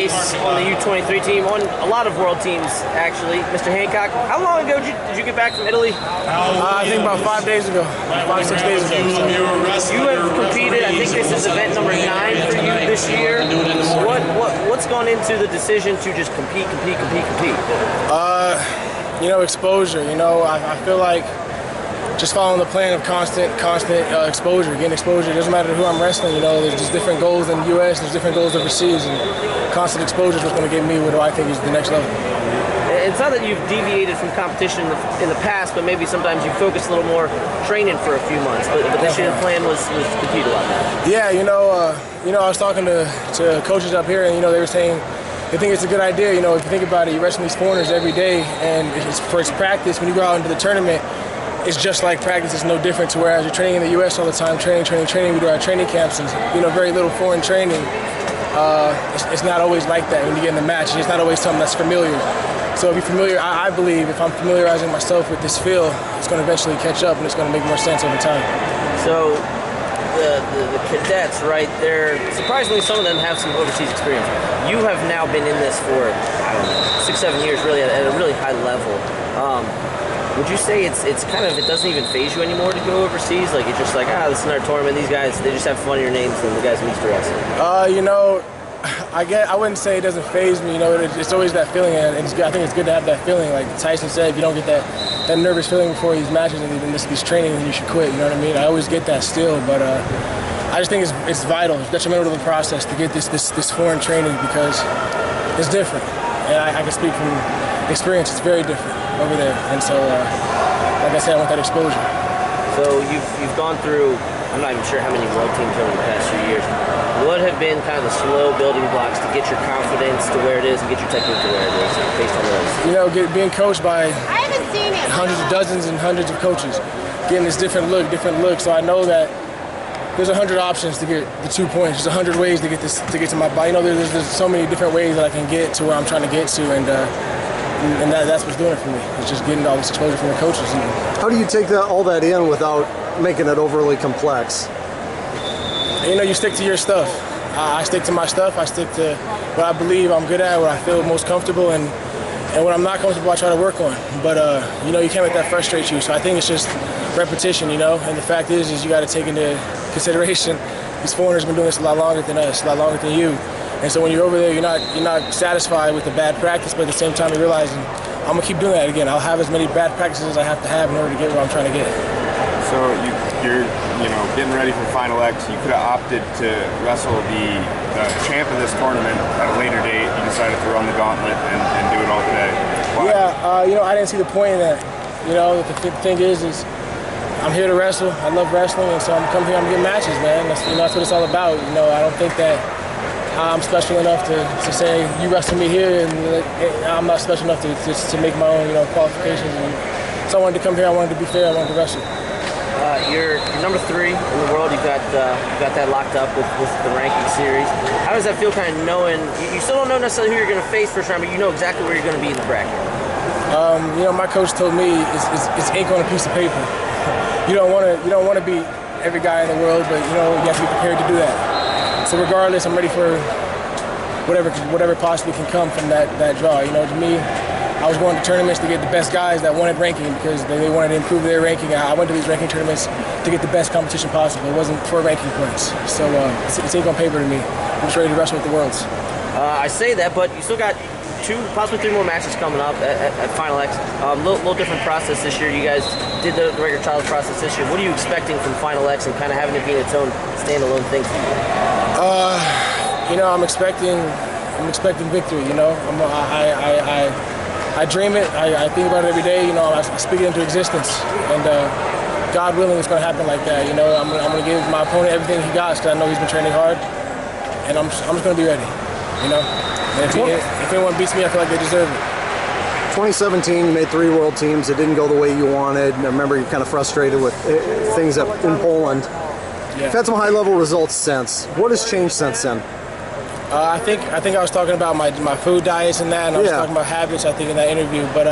face on the U23 team, on a lot of world teams, actually. Mr. Hancock, how long ago did you get back from Italy? I think about 5 days ago, 5-6 days ago. So. You have competed, I think this is event number 9 for you this year. What's gone into the decision to just compete? You know, exposure. You know, I feel like just following the plan of constant exposure, getting exposure. It doesn't matter who I'm wrestling, you know, there's just different goals in the U.S., there's different goals overseas, and constant exposure is what's going to get me what I think is the next level. It's not that you've deviated from competition in the past, but maybe sometimes you focus a little more training for a few months, but this year's plan was to compete a lot now. Yeah, you know, I was talking to coaches up here, and, you know, they were saying they think it's a good idea. You know, if you think about it, you wrestle these foreigners every day, and for its practice, when you go out into the tournament, it's just like practice. It's no different to whereas you're training in the U.S. all the time, training. We do our training camps and, you know, very little foreign training. It's not always like that when you get in the match. It's not always something that's familiar. So if you're familiar, I believe if I'm familiarizing myself with this feel, it's going to eventually catch up and it's going to make more sense over time. So the cadets, right, they're surprisingly some of them have some overseas experience. You have now been in this for, I don't know, 6-7 years really at a really high level. Would you say it's kind of, it doesn't even faze you anymore to go overseas? Like it's just like, this is another tournament, these guys, they just have funnier names than the guys I'm used to wrestling? You know, I wouldn't say it doesn't faze me, you know, it's always that feeling, and I think it's good to have that feeling. Like Tyson said, if you don't get that nervous feeling before these matches and these training, then you should quit, you know what I mean? I always get that still, but I just think it's vital, it's detrimental to the process to get this foreign training because it's different. And I can speak from experience, it's very different over there. And so, like I said, I want that exposure. So you've gone through, I'm not even sure how many world teams over the past few years. What have been kind of the slow building blocks to get your confidence to where it is and get your technique to where it is based on those? You know, being coached by hundreds of dozens and hundreds of coaches, getting this different look. So I know that there's 100 options to get the 2 points. There's 100 ways to get to my body. You know, there's so many different ways that I can get to where I'm trying to get to, and that's what's doing it for me. It's just getting all this exposure from the coaches. How do you take all that in without making it overly complex? You know, you stick to your stuff. I stick to my stuff. I stick to what I believe I'm good at, what I feel most comfortable, and when I'm not comfortable, I try to work on. But you know, you can't let that frustrate you. So I think it's just repetition, you know. And the fact is you got to take into consideration these foreigners have been doing this a lot longer than us, a lot longer than you. And so when you're over there, you're not satisfied with the bad practice, but at the same time you're realizing I'm gonna keep doing that again. I'll have as many bad practices as I have to have in order to get where I'm trying to get. So you're getting ready for Final X. You could have opted to wrestle the champ of this tournament at a later date. You decided to run the gauntlet and do it all today. Why? Yeah, you know, I didn't see the point in that. You know, the thing is I'm here to wrestle. I love wrestling, and so I'm coming here. I'm getting matches, man. That's what it's all about. You know, I don't think that I'm special enough to say you wrestle me here, and I'm not special enough to make my own, you know, qualifications. And so I wanted to come here. I wanted to be fair. I wanted to wrestle. You're number 3 in the world. You've got that locked up with the ranking series. How does that feel, kind of knowing you still don't know necessarily who you're going to face first round, but you know exactly where you're going to be in the bracket? You know, my coach told me it's ink on a piece of paper. You don't want to beat every guy in the world, but you know you have to be prepared to do that. So regardless, I'm ready for whatever possibly can come from that draw. You know, to me, I was going to tournaments to get the best guys that wanted ranking because they wanted to improve their ranking. I went to these ranking tournaments to get the best competition possible. It wasn't for ranking points. So it's ink on paper to me. I'm just ready to wrestle with the worlds. I say that, but you still got 2, possibly 3 more matches coming up at Final X. Little different process this year. You guys did the regular trials process this year. What are you expecting from Final X and kind of having it be its own standalone thing for you? You know, I'm expecting victory. You know, I dream it. I think about it every day. You know, I speak it into existence, and God willing, it's going to happen like that. You know, I'm going to give my opponent everything he got because I know he's been training hard, and I'm just going to be ready. You know, and if anyone beats me, I feel like they deserve it. 2017, you made 3 world teams. It didn't go the way you wanted. I remember you're kind of frustrated with things in Poland. Yeah. You've had some high-level results since. What has changed since then? I think I was talking about my food diets and that, and I was talking about habits, I think, in that interview. But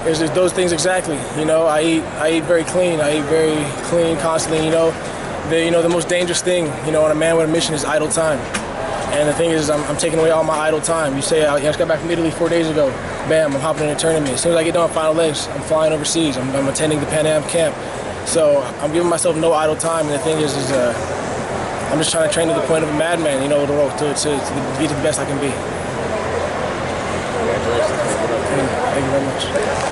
there's those things exactly. You know, I eat very clean. I eat very clean constantly. You know, the most dangerous thing, you know, on a man with a mission is idle time. And the thing is, I'm taking away all my idle time. You say, I just got back from Italy 4 days ago. Bam, I'm hopping in a tournament. As soon as I get done with final legs, I'm flying overseas. I'm attending the Pan Am camp. So I'm giving myself no idle time. And the thing is I'm just trying to train to the point of a madman, to be the best I can be. Congratulations. Thank you very much.